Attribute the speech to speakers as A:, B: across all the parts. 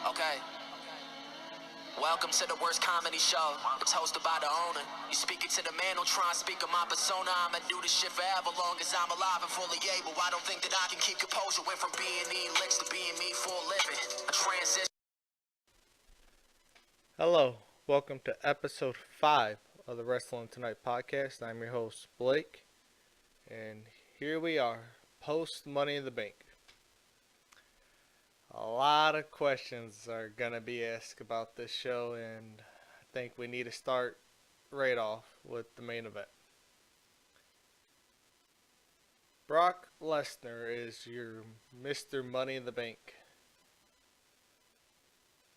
A: Okay. Welcome to the worst comedy show. It's hosted by the owner. You speaking to the man who try and speak of my persona. I'ma do this shit forever, long as I'm alive and fully able. I don't think that I can keep composure. Went from being licks to being me for a living. A transition.
B: Hello, welcome to episode 5 of the Wrestling Tonight podcast. I'm your host, Blake, and here we are, post Money in the Bank. A lot of questions are going to be asked about this show, and I think we need to start right off with the main event. Brock Lesnar is your Mr. Money in the Bank.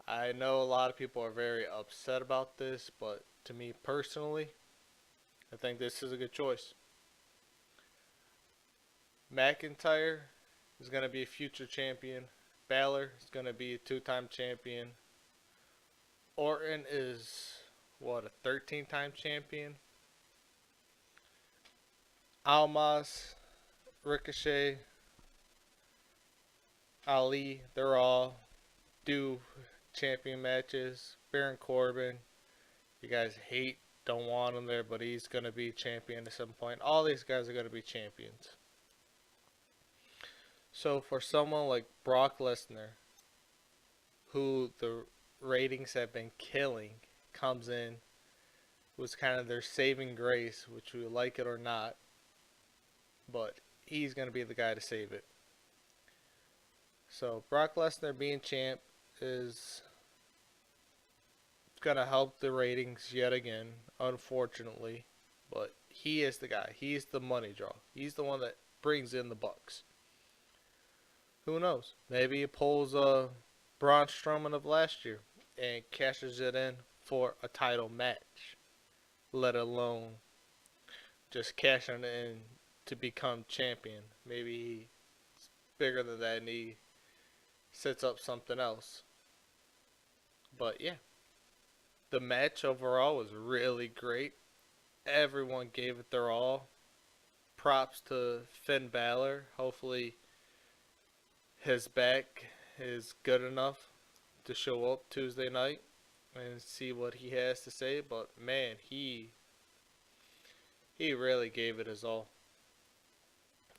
B: I know a lot of people are very upset about this, but to me personally, I think this is a good choice. McIntyre is going to be a future champion. Balor is going to be a 2-time champion. Orton is, a 13-time champion? Almas, Ricochet, Ali, they're all due champion matches. Baron Corbin, you guys don't want him there, but he's going to be champion at some point. All these guys are going to be champions. So for someone like Brock Lesnar, who the ratings have been killing, comes in, was kind of their saving grace, which we like it or not, but he's going to be the guy to save it. So Brock Lesnar being champ is going to help the ratings yet again, unfortunately, but he is the guy. He's the money draw. He's the one that brings in the bucks. Who knows? Maybe he pulls a Braun Strowman of last year and cashes it in for a title match, let alone just cashing it in to become champion. Maybe he's bigger than that and he sets up something else. But yeah, the match overall was really great. Everyone gave it their all. Props to Finn Balor. Hopefully his back is good enough to show up Tuesday night and see what he has to say. But man, he really gave it his all.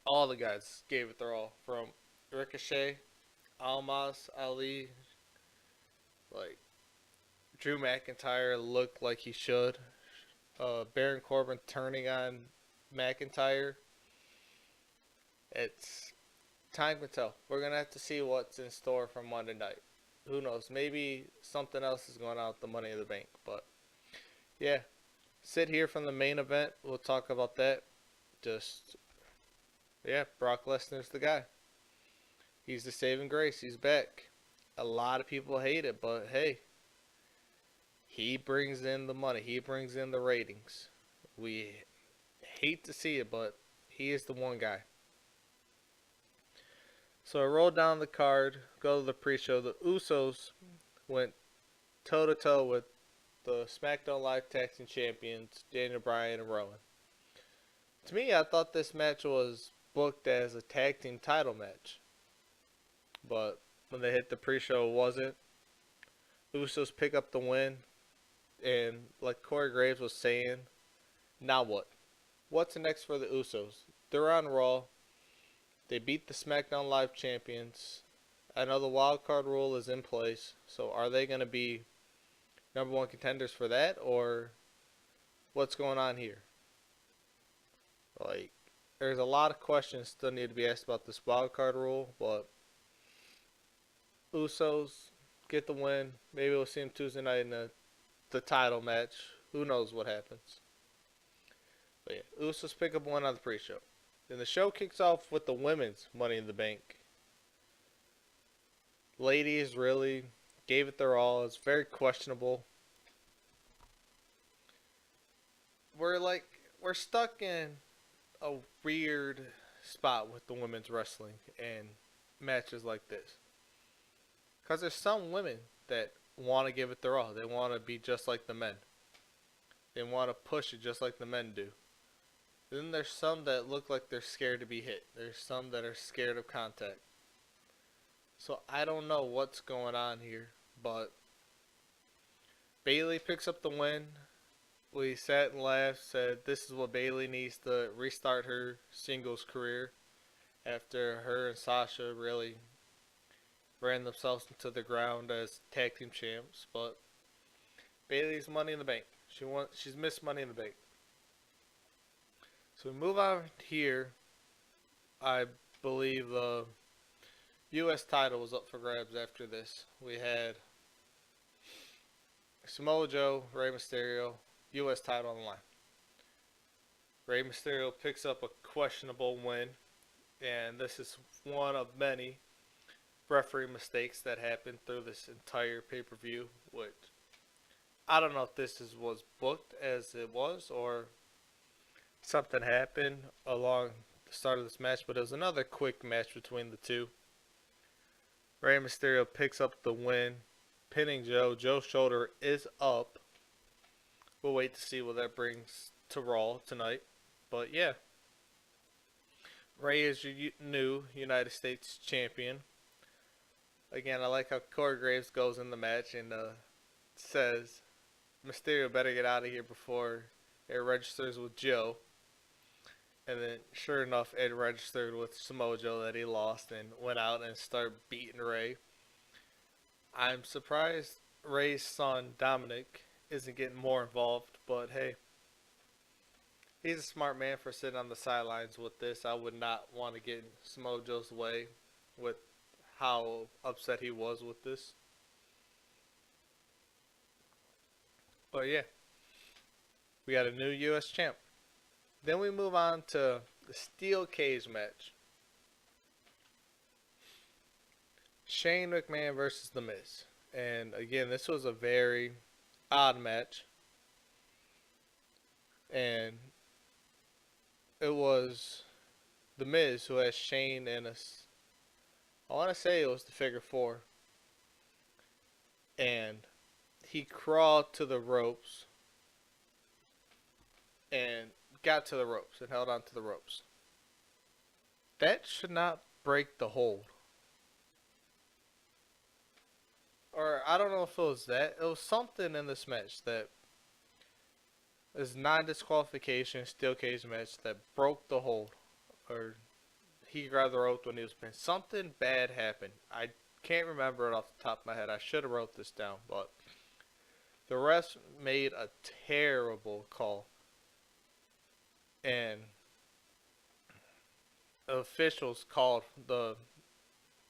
B: All the guys gave it their all. From Ricochet, Almas, Ali, like Drew McIntyre looked like he should. Baron Corbin turning on McIntyre. It's time can tell. We're going to have to see what's in store for Monday night. Who knows? Maybe something else is going on with the Money in the Bank. But yeah, sit here from the main event. We'll talk about that. Brock Lesnar's the guy. He's the saving grace. He's back. A lot of people hate it, but hey, he brings in the money. He brings in the ratings. We hate to see it, but he is the one guy. So I rolled down the card, go to the pre-show. The Usos went toe-to-toe with the SmackDown Live Tag Team Champions, Daniel Bryan and Rowan. To me, I thought this match was booked as a tag team title match. But when they hit the pre-show, it wasn't. Usos pick up the win. And like Corey Graves was saying, now what? What's next for the Usos? They're on Raw. They beat the SmackDown Live champions. I know the wild card rule is in place. So are they going to be number one contenders for that? Or what's going on here? Like, there's a lot of questions still need to be asked about this wild card rule. But Usos get the win. Maybe we'll see them Tuesday night in the title match. Who knows what happens. But yeah, Usos pick up one on the pre-show. Then the show kicks off with the women's Money in the Bank. Ladies really gave it their all. It's very questionable. We're stuck in a weird spot with the women's wrestling and matches like this. Because there's some women that want to give it their all. They want to be just like the men. They want to push it just like the men do. Then there's some that look like they're scared to be hit. There's some that are scared of contact. So I don't know what's going on here. But Bayley picks up the win. We sat and laughed, said this is what Bayley needs to restart her singles career after her and Sasha really ran themselves into the ground as tag team champs. But Bayley's Money in the Bank. She's missed Money in the Bank. So we move on here. I believe the U.S. title was up for grabs after this. We had Samoa Joe, Rey Mysterio, U.S. title on the line. Rey Mysterio picks up a questionable win, and this is one of many referee mistakes that happened through this entire pay-per-view, which I don't know if was booked as it was or something happened along the start of this match, but it was another quick match between the two. Rey Mysterio picks up the win, pinning Joe. Joe's shoulder is up. We'll wait to see what that brings to Raw tonight. But yeah, Rey is your new United States champion. Again, I like how Corey Graves goes in the match and says Mysterio better get out of here before it registers with Joe. And then, sure enough, it registered with Samoa Joe that he lost and went out and started beating Rey. I'm surprised Rey's son, Dominic, isn't getting more involved, but hey, he's a smart man for sitting on the sidelines with this. I would not want to get in Samoa Joe's way with how upset he was with this. But yeah, we got a new U.S. champ. Then we move on to the steel cage match. Shane McMahon versus The Miz. And again, this was a very odd match. And it was The Miz who has Shane in I want to say it was the figure four. And he crawled to the ropes and got to the ropes and held on to the ropes. That should not break the hold. Or I don't know if it was that. It was something in this match that is non-disqualification steel cage match that broke the hold. Or he grabbed the rope when he was pinned. Something bad happened. I can't remember it off the top of my head. I should have wrote this down, but the refs made a terrible call. And officials called the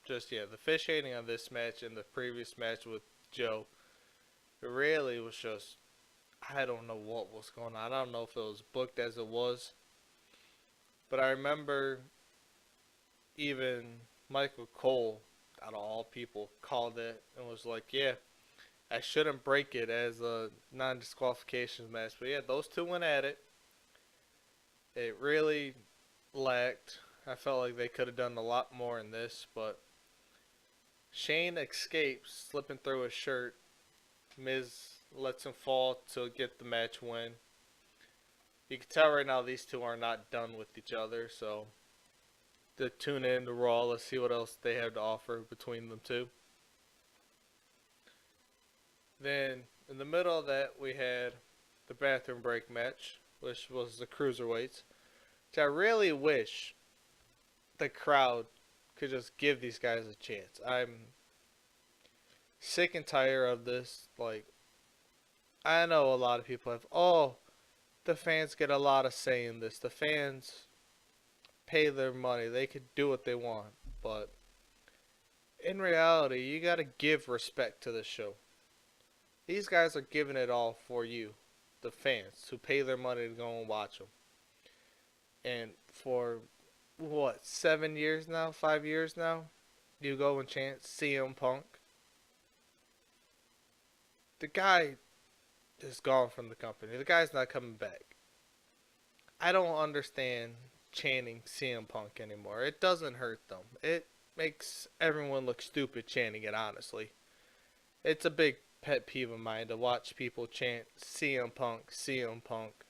B: officiating on this match and the previous match with Joe. It really was just, I don't know what was going on. I don't know if it was booked as it was. But I remember even Michael Cole, out of all people, called it and was like, yeah, I shouldn't break it as a non-disqualification match. But yeah, those two went at it. It really lacked. I felt like they could have done a lot more in this, but Shane escapes, slipping through his shirt. Miz lets him fall to get the match win. You can tell right now these two are not done with each other, so to tune in to Raw, let's see what else they have to offer between them two. Then, in the middle of that, we had the bathroom break match, which was the Cruiserweights, which I really wish the crowd could just give these guys a chance. I'm sick and tired of this. Like, I know a lot of people have, the fans get a lot of say in this. The fans pay their money. They could do what they want. But in reality, you got to give respect to the show. These guys are giving it all for you, the fans, who pay their money to go and watch them. And for, 7 years now? 5 years now? You go and chant CM Punk. The guy is gone from the company. The guy's not coming back. I don't understand chanting CM Punk anymore. It doesn't hurt them. It makes everyone look stupid chanting it, honestly. It's a big pet peeve of mine to watch people chant CM Punk, CM Punk.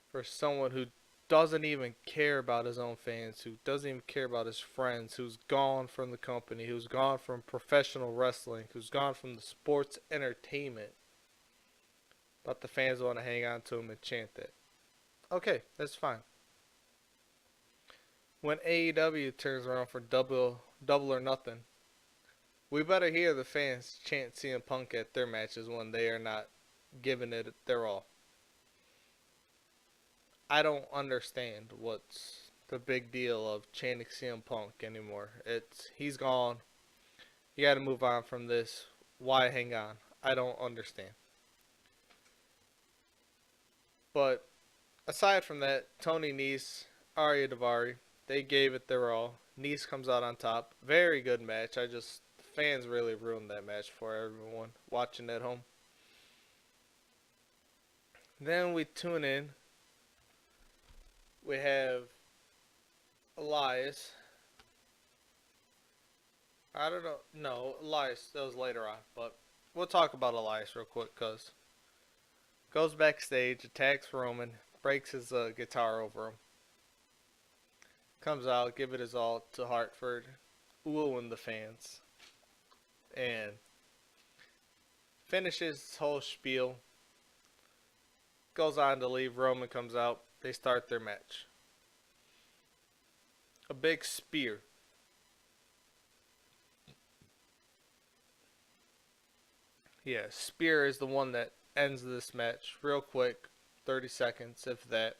B: For someone who doesn't even care about his own fans, who doesn't even care about his friends, who's gone from the company, who's gone from professional wrestling, who's gone from the sports entertainment. But the fans want to hang on to him and chant that. Okay, that's fine. When AEW turns around for double or nothing, we better hear the fans chant CM Punk at their matches when they are not giving it their all. I don't understand what's the big deal of chanting CM Punk anymore. He's gone. You got to move on from this. Why hang on? I don't understand. But aside from that, Tony Nese, Arya Daivari, they gave it their all. Nese comes out on top. Very good match. Fans really ruined that match for everyone watching at home. Then we tune in. We have Elias. I don't know. No, Elias. That was later on. But we'll talk about Elias real quick because goes backstage, attacks Roman, breaks his guitar over him. Comes out, give it his all to Hartford, wooing the fans. And finishes his whole spiel. Goes on to leave. Roman comes out. They start their match. A big spear. Yeah, spear is the one that ends this match real quick. 30 seconds, if that.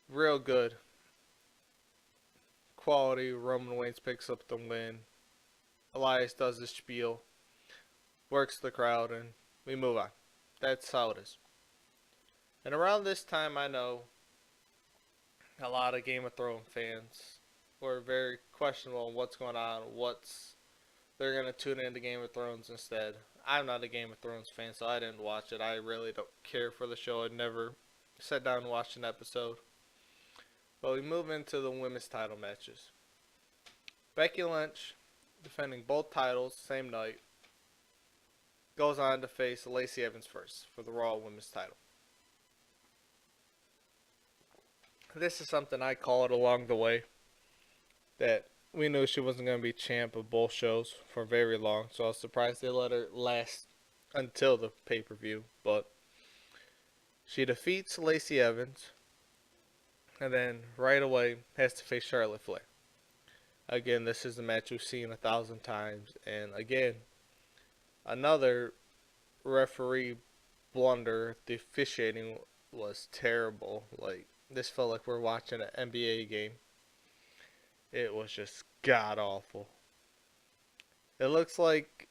B: Real good. Quality. Roman Reigns picks up the win. Elias does his spiel. Works the crowd, and we move on. That's how it is. And around this time, I know a lot of Game of Thrones fans were very questionable on what's going on. They're going to tune into Game of Thrones instead. I'm not a Game of Thrones fan, so I didn't watch it. I really don't care for the show. I never sat down and watched an episode. But we move into the women's title matches. Becky Lynch, defending both titles same night, goes on to face Lacey Evans first for the Raw Women's title. This is something I called along the way, that we knew she wasn't going to be champ of both shows for very long, so I was surprised they let her last until the pay-per-view. But she defeats Lacey Evans, and then right away has to face Charlotte Flair. Again, this is a match we've seen 1,000 times, and again, another referee blunder. The officiating was terrible. This felt like we're watching an NBA game. It was just god awful. It looks like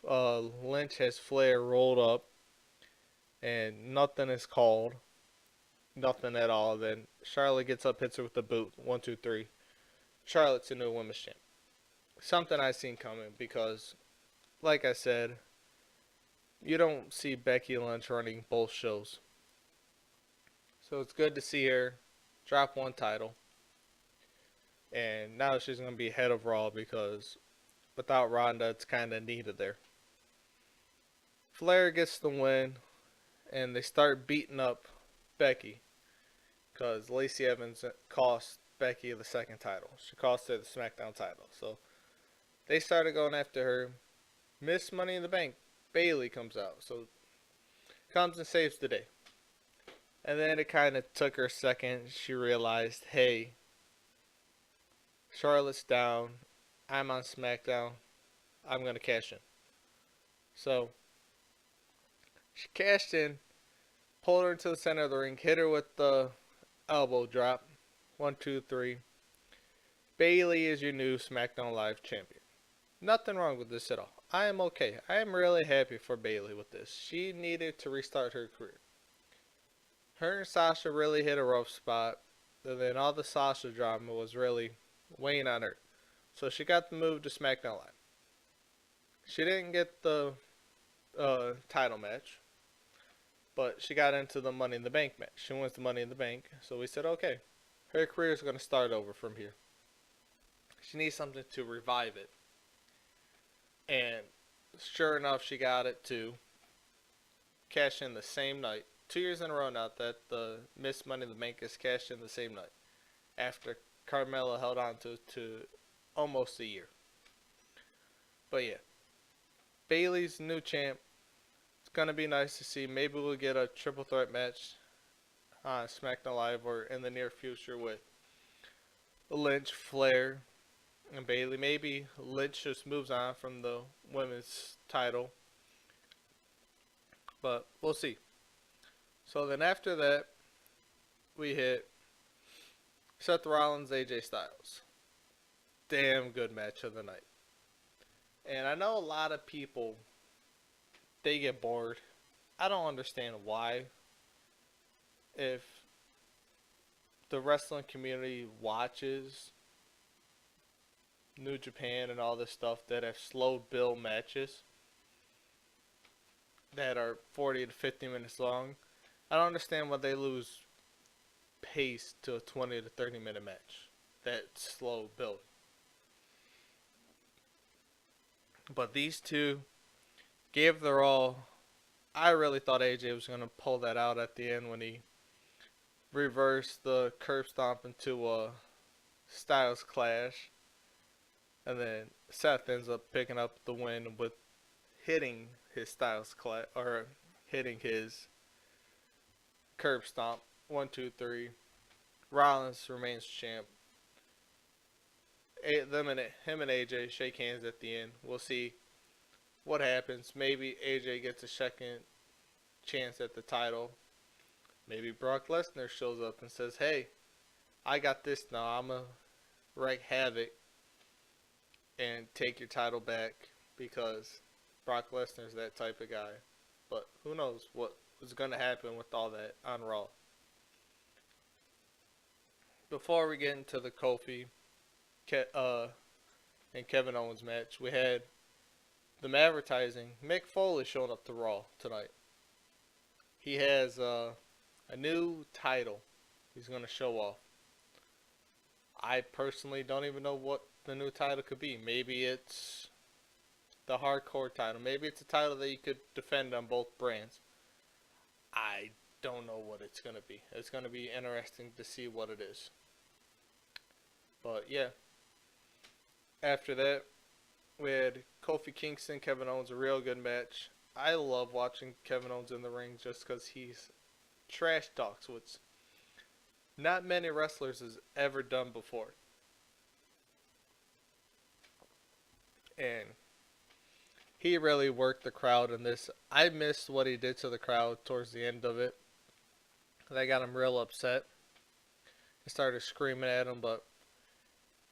B: Lynch has Flair rolled up, and nothing is called. Nothing at all. Then Charlotte gets up, hits her with the boot. 1, 2, 3. Charlotte's a new women's champ. Something I seen coming because, like I said, you don't see Becky Lynch running both shows. So it's good to see her drop one title. And now she's going to be head of Raw because without Ronda, it's kind of needed there. Flair gets the win, and they start beating up Becky because Lacey Evans cost Becky the second title. She cost her the SmackDown title. So they started going after her. Miss Money in the Bank, Bayley comes out. So comes and saves the day. And then it kind of took her a second. She realized, hey, Charlotte's down. I'm on SmackDown. I'm going to cash in. So she cashed in, pulled her into the center of the ring, hit her with the elbow drop. 1, 2, 3. Bayley is your new SmackDown Live champion. Nothing wrong with this at all. I am okay. I am really happy for Bayley with this. She needed to restart her career. Her and Sasha really hit a rough spot. And then all the Sasha drama was really weighing on her. So she got the move to SmackDown Live. She didn't get the title match. But she got into the Money in the Bank match. She wins the Money in the Bank. So we said, okay, her career is going to start over from here. She needs something to revive it. And sure enough, she got it too. Cash in the same night. 2 years in a row now that the Miss Money in the Bank is cashed in the same night, after Carmella held on to almost a year. But yeah, Bayley's new champ. It's gonna be nice to see. Maybe we'll get a triple threat match on SmackDown Live or in the near future with Lynch, Flair, and Bayley. Maybe Lynch just moves on from the women's title, but we'll see. So then after that, we hit Seth Rollins, AJ Styles. Damn good match of the night. And I know a lot of people, they get bored. I don't understand why. If the wrestling community watches New Japan and all this stuff that have slow build matches that are 40 to 50 minutes long, I don't understand why they lose pace to a 20 to 30 minute match. That slow build. But these two gave their all. I really thought AJ was going to pull that out at the end when he reversed the curb stomp into a Styles Clash. And then Seth ends up picking up the win with hitting his Styles Clash, or hitting his curb stomp. 1, 2, 3. Rollins remains champ. Him and AJ shake hands at the end. We'll see what happens. Maybe AJ gets a second chance at the title. Maybe Brock Lesnar shows up and says, hey, I got this now. I'm going to wreak havoc and take your title back, because Brock Lesnar's that type of guy. But who knows what is going to happen with all that on Raw. Before we get into the Kofi and Kevin Owens match, we had them advertising Mick Foley showing up to Raw tonight. He has a new title he's going to show off. I personally don't even know what the new title could be. Maybe it's the hardcore title. Maybe it's a title that you could defend on both brands. I don't know what it's going to be. It's going to be interesting to see what it is. But yeah. After that, we had Kofi Kingston, Kevin Owens, a real good match. I love watching Kevin Owens in the ring just because he's trash talks, which not many wrestlers has ever done before. And he really worked the crowd in this. I missed what he did to the crowd towards the end of it. That got him real upset. He started screaming at him, but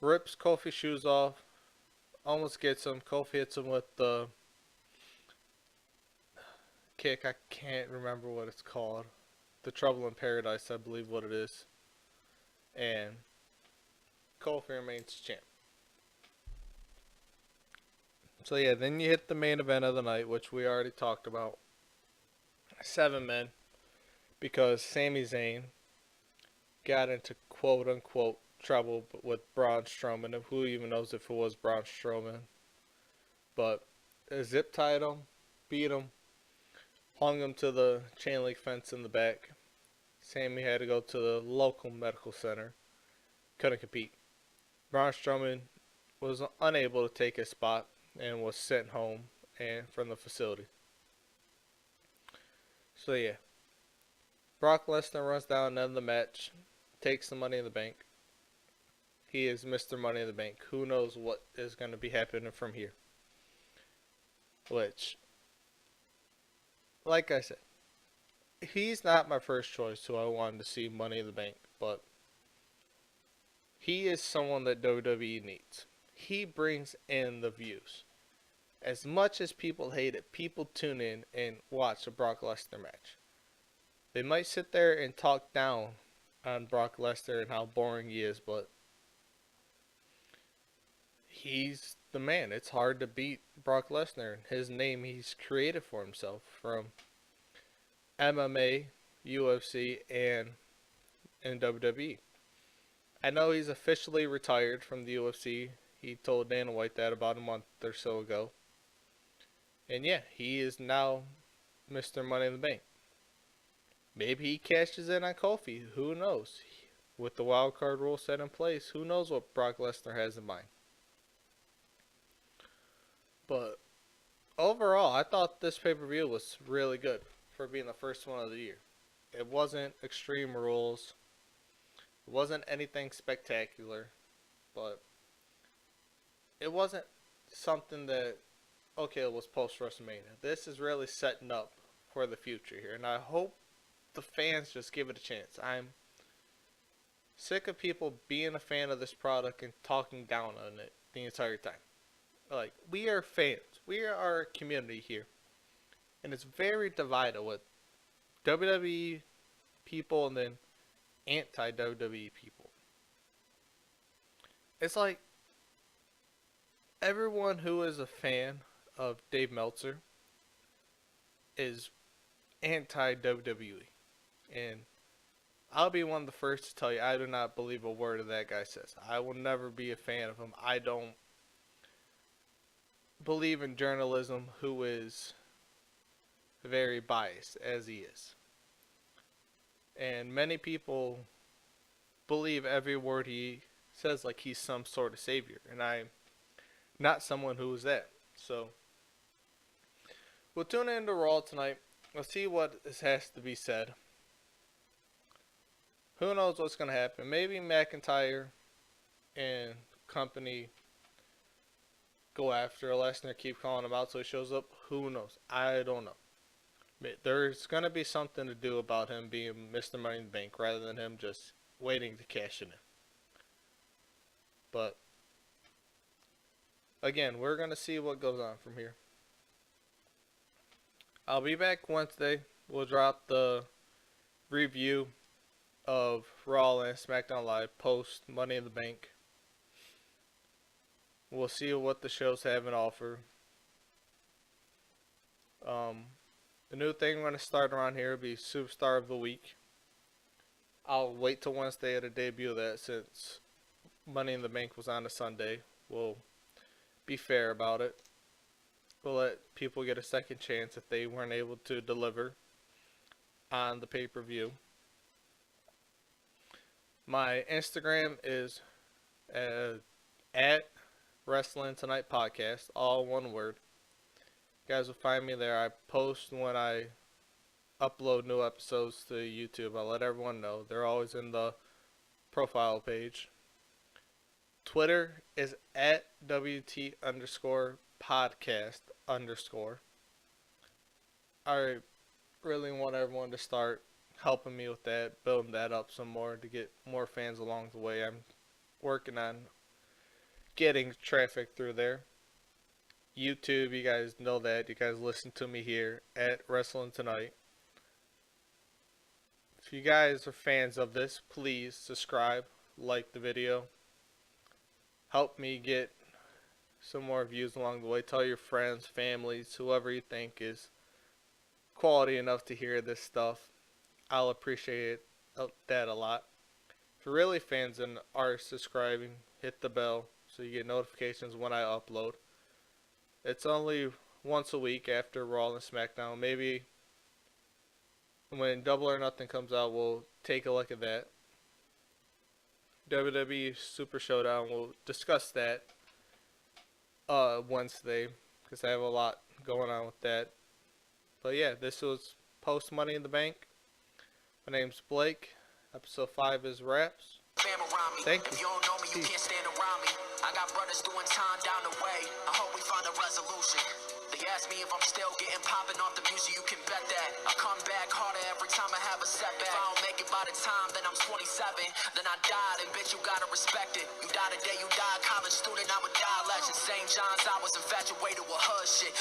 B: rips Kofi's shoes off. Almost gets him. Kofi hits him with the kick. I can't remember what it's called. The Trouble in Paradise, I believe what it is. And Kofi remains champ. So yeah, then you hit the main event of the night, which we already talked about. 7 men. Because Sami Zayn got into quote-unquote trouble with Braun Strowman. Who even knows if it was Braun Strowman. But a zip tied him, beat him, hung him to the chain link fence in the back. Sami had to go to the local medical center. Couldn't compete. Braun Strowman was unable to take his spot and was sent home and from the facility. So yeah. Brock Lesnar runs down and ends the match. Takes the Money in the Bank. He is Mr. Money in the Bank. Who knows what is going to be happening from here. Which, like I said, he's not my first choice who I wanted to see Money in the Bank. But he is someone that WWE needs. He brings in the views. As much as people hate it, people tune in and watch a Brock Lesnar match. They might sit there and talk down on Brock Lesnar and how boring he is, but he's the man. It's hard to beat Brock Lesnar. His name he's created for himself from MMA, UFC, and WWE. I know he's officially retired from the UFC. He told Dana White that about a month or so ago. And yeah, he is now Mr. Money in the Bank. Maybe he cashes in on Kofi. Who knows? With the wild card rule set in place, who knows what Brock Lesnar has in mind. But overall, I thought this pay-per-view was really good for being the first one of the year. It wasn't Extreme Rules. It wasn't anything spectacular. But it wasn't something that, okay, it was post-WrestleMania. This is really setting up for the future here. And I hope the fans just give it a chance. I'm sick of people being a fan of this product and talking down on it the entire time. Like, we are fans. We are a community here. And it's very divided with WWE people and then anti-WWE people. It's like everyone who is a fan of Dave Meltzer is anti-WWE. And I'll be one of the first to tell you, I do not believe a word of that guy says. I will never be a fan of him. I don't believe in journalism who is very biased, as he is. And many people believe every word he says like he's some sort of savior. And I'm not someone who is that. So, we'll tune into Raw tonight. We'll see what has to be said. Who knows what's going to happen? Maybe McIntyre and company go after Lesnar, keep calling him out so he shows up. Who knows? I don't know. There's going to be something to do about him being Mr. Money in the Bank rather than him just waiting to cash it in. But, again, we're going to see what goes on from here. I'll be back Wednesday. We'll drop the review of Raw and SmackDown Live post Money in the Bank. We'll see what the shows have in offer. The new thing we're going to start around here will be Superstar of the Week. I'll wait till Wednesday to debut that since Money in the Bank was on a Sunday. We'll be fair about it. We'll let people get a second chance if they weren't able to deliver on the pay-per-view. My Instagram is at Wrestling Tonight Podcast, all one word. You guys will find me there. I post when I upload new episodes to YouTube. I let everyone know. They're always in the profile page. Twitter is at WT_podcast_. I really want everyone to start helping me with that, building that up some more to get more fans along the way. I'm working on getting traffic through there. YouTube, you guys know that. You guys listen to me here at Wrestling Tonight. If you guys are fans of this, please subscribe, like the video. Help me get some more views along the way. Tell your friends, families, whoever you think is quality enough to hear this stuff. I'll appreciate that a lot. If you're really fans and are subscribing, hit the bell so you get notifications when I upload. It's only once a week after Raw and SmackDown. Maybe when Double or Nothing comes out, we'll take a look at that. WWE Super Showdown, we'll discuss that Wednesday because I have a lot going on with that. But yeah, this was post Money in the Bank. My name's Blake. Episode 5 is Wraps. Thank you.
A: If you don't know me, you can't stand around me. I got brothers doing time down the way. I hope we find a resolution. They ask me if I'm still getting popping off the music, you can bet that. I come back harder every time I have a setback. If I don't make it by the time, then I'm 27. Then I died, and bitch, you gotta respect it. You die today, you die. College student, I'm a die legend. St. John's, I was infatuated with her shit.